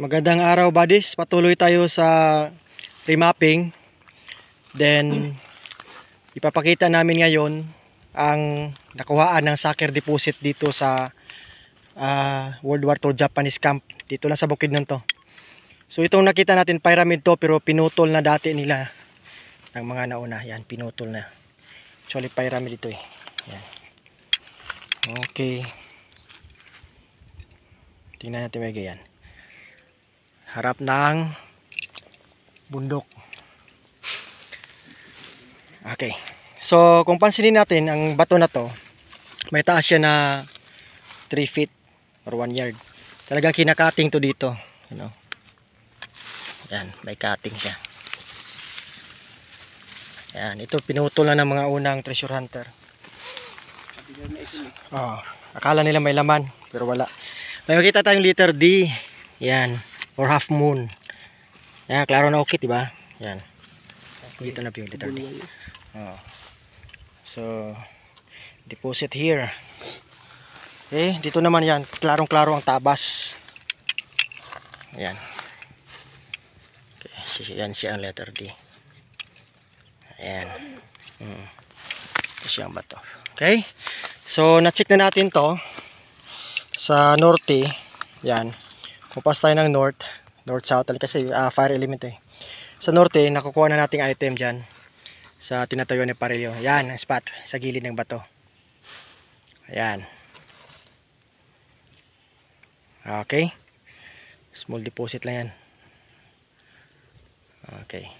Magandang araw, buddies. Patuloy tayo sa remapping. Then ipapakita namin ngayon ang nakuhaan ng soccer deposit dito sa World War II Japanese camp. Dito lang sa Bukidnon to. So itong nakita natin pyramid to, pero pinutol na dati nila ng mga nauna. Yan, pinutol na. Actually pyramid ito eh. Yan. Okay. Tingnan natin mga yan. Harap ng bundok. Okay. So kung pansinin natin ang bato na to, may taas siya na 3 feet or 1 yard. Talagang kinakating to dito, you know. Yan, may cutting siya. Yan, ito pinutol na ng mga unang treasure hunter. Akala nila may laman, pero wala. May makita tayong letter D. Yan. Or half moon. Yan, klaro na okay, diba? Yan. Dito na po yung letter D. So, deposit here. Okay, dito naman yan. Klarong-klaro ang tabas. Yan. Okay, yan siya ang letter D. Ayan. Ito siya ang bato. Okay. So, na-check na natin to sa norte. Yan. Kupas tayo ng north-south kasi fire element eh. Sa norte, nakukuha na nating item dyan sa tinatayuan ni Parillo. Yan, ang spot sa gilid ng bato. Ayan. Okay. Small deposit lang yan. Okay.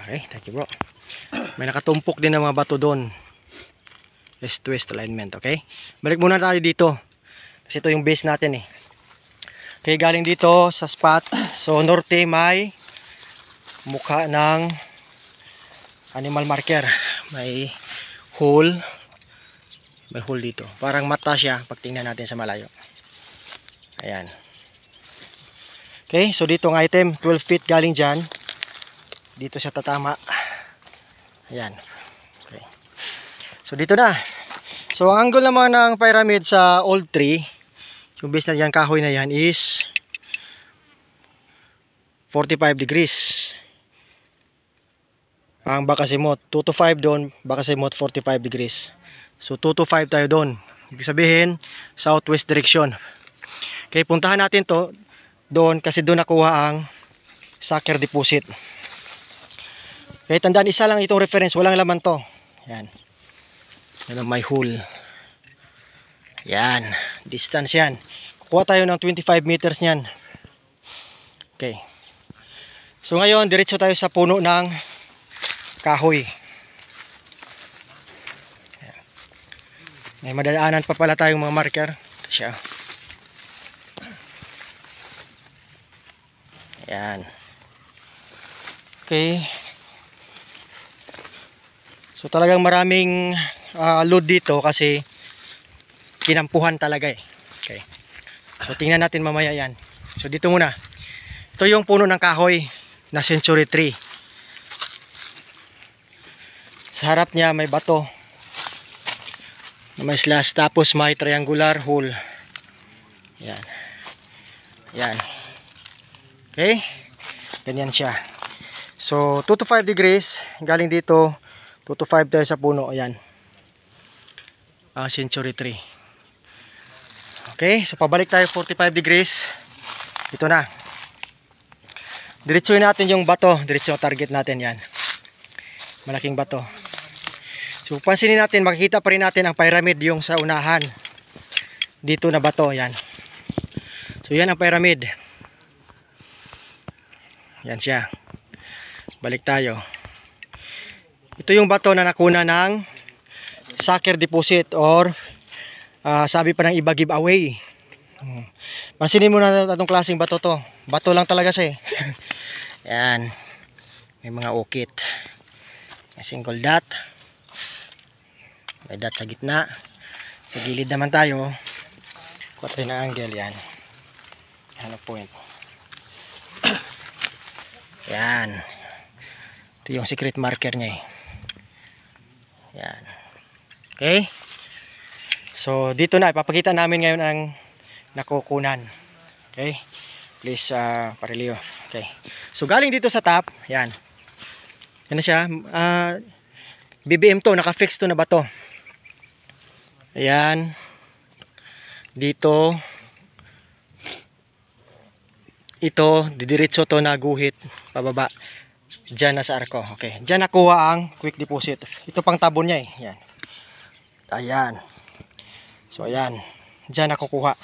Okay, thank you bro. May nakatumpok din ng mga bato doon. West-west alignment, okay? Balik muna tayo dito. Kasi ito yung base natin eh. Okay, galing dito sa spot. So, norte may mukha ng animal marker. May hole. May hole dito. Parang mata siya pag tingnan natin sa malayo. Ayan. Okay, so dito ang item. 12 feet galing dyan. Dito siya tatama. Ayan. Okay. So dito na. So ang angle naman ng pyramid sa old tree, yung base na yan, kahoy na yan, is 45 degrees. Ang bakasimot 2 to 5 doon, bakasimot 45 degrees. So 2 to 5 tayo doon. Ibig sabihin southwest direction. Okay, puntahan natin to doon kasi doon nakuha ang soccer deposit. Okay, tandaan, isa lang itong reference, walang laman to. Yan. Yan ang may hole. Yan. Distance yan. Kukuha tayo ng 25 meters niyan. Okay. So ngayon, diretso tayo sa puno ng kahoy. Yan. May madadaanan pa pala tayong mga marker. Ito siya. Yan. Okay. So talagang maraming load dito kasi kinampuhan talaga eh. Okay. So tingnan natin mamaya yan. So dito muna. Ito yung puno ng kahoy na century tree. Sa harap niya may bato. May slash tapos may triangular hole. Yan. Yan. Okay. Ganyan siya. So 2 to 5 degrees galing dito. 2 to 5 tayo sa puno. Ayan. Ang century tree. Okay. So pabalik tayo 45 degrees. Ito na. Diretsuin natin yung bato. Diretso target natin yan. Malaking bato. So pansinin natin. Makikita pa rin natin ang pyramid yung sa unahan. Dito na bato. Ayan. So yan ang pyramid. Yan siya. Balik tayo. Ito yung bato na nakuna ng soccer deposit or sabi pa ng iba giveaway. Pansinin mo na itong klaseng bato to. Bato lang talaga siya eh. Yan. May mga ukit. May single dot. May dot sa gitna. Sa gilid naman tayo. Kuha tayo ng angle yan. Ano point. Yan. Ito yung secret marker niya eh. Yan. Okay? So dito na ipapakita namin ngayon ang nakukunan. Okay? Please Parilio. Okay. So galing dito sa top, yan. Yan na siya. BBM to, naka-fix to na ba to? Ayan. Dito. Ito, didiretso to na guhit pababa. Diyan na sa arko. Okay. Diyan nakuha ang quick deposit. Ito pang tabon niya eh. Yan. Ayan. So ayan. Diyan nakukuha.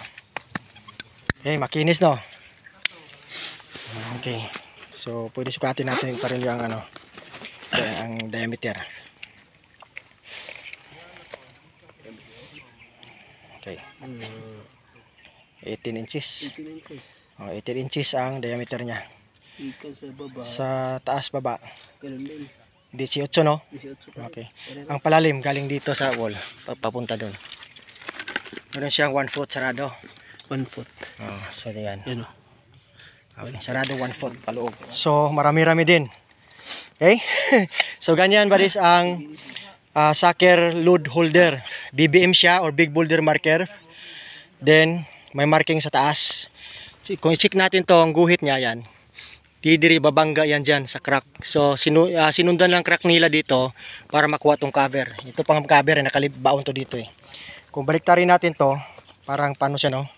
Okay, makinis no. Okay. So pwede sukatin natin pa rin yung ang diameter. Okay. 18 inches. 18 inches ang diameter niya. Sa taas baba. 18 no? Okay. Ang palalim galing dito sa wall papunta doon. Meron siyang 1 foot sarado. 1 foot. So yan. Okay, sarado 1 foot paloob. So marami-rami din. Okay? So ganyan buddies ang sucker load holder. BBM siya or big boulder marker. Then may marking sa taas. Kung i-check natin to ang guhit niya yan. Didiri babangga yan dyan sa crack. So sinundan lang crack nila dito para makuha tong cover. Ito pang cover nakalibaon to dito eh. Kung baliktarin natin to, parang paano siya no?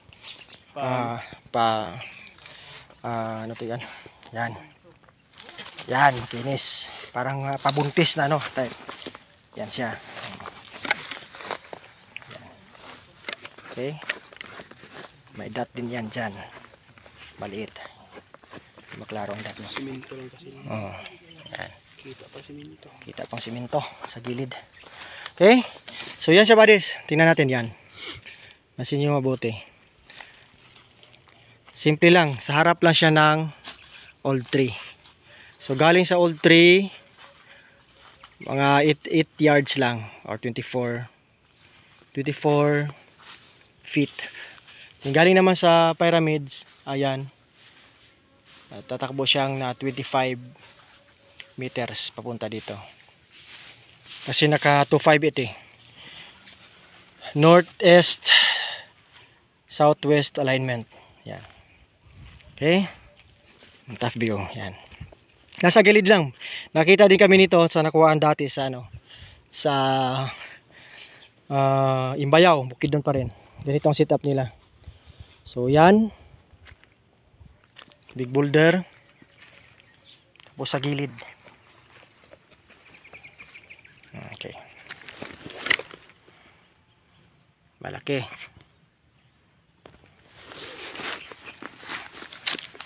Ano to yan? Yan. Yan, kinis. Parang pabuntis na no? Type. Yan siya. Yan. Okay. May dot din yan dyan. Maliit. Maklaro ang dot mo. Siminto lang kasi. Yan. Kita pa siminto. Kita pang siminto sa gilid. Okay. So yan siya buddies. Tingnan natin yan. Masin nyo mabuti. Simple lang. Sa harap lang siya ng old tree. So galing sa old tree, mga 8 yards lang or 24 feet. Yung galing naman sa pyramids, ayan. Tatakbo siyang na 25 meters papunta dito. Kasi naka 258 eh. Northeast southwest alignment. Yan. Okay? Top view. Yan. Nasa gilid lang. Nakita din kami nito sa nakuhaan dati sa sa Imbayaw, Bukidnon pa rin. Ganito ang setup nila. So yan. Big boulder. Tapos sa gilid. Okay. Malaki.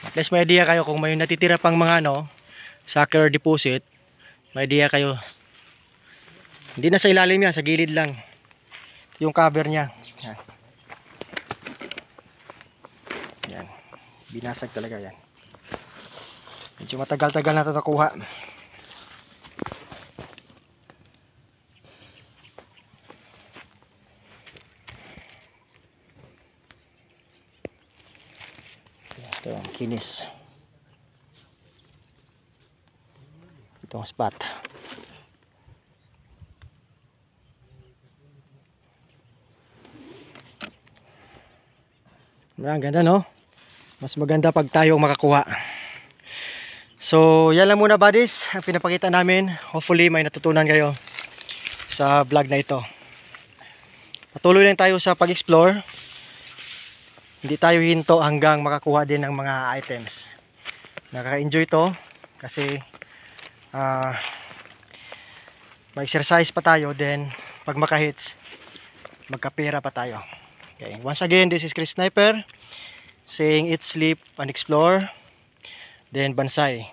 At least may idea kayo kung may natitira pang mga sucker deposit, may idea kayo. Hindi na sa ilalim yan, sa gilid lang. Yung cover niya. Yan. Yan. Binasag talaga yan. Medyo matagal-tagal na ito nakuha. Ito ang kinis. Ito ang spot. Ang ganda no? Mas maganda pag tayo makakuha. So yan lang muna buddies ang pinapakita namin. Hopefully may natutunan kayo sa vlog na ito. Patuloy lang tayo sa pag-explore. Hindi tayo hinto hanggang makakuha din ng mga items. Nakaka-enjoy to kasi ma-exercise pa tayo, then pag maka-hits magkapera pa tayo. Okay. Once again, this is Chris Sniper saying eat, sleep, and explore. Then Bansay.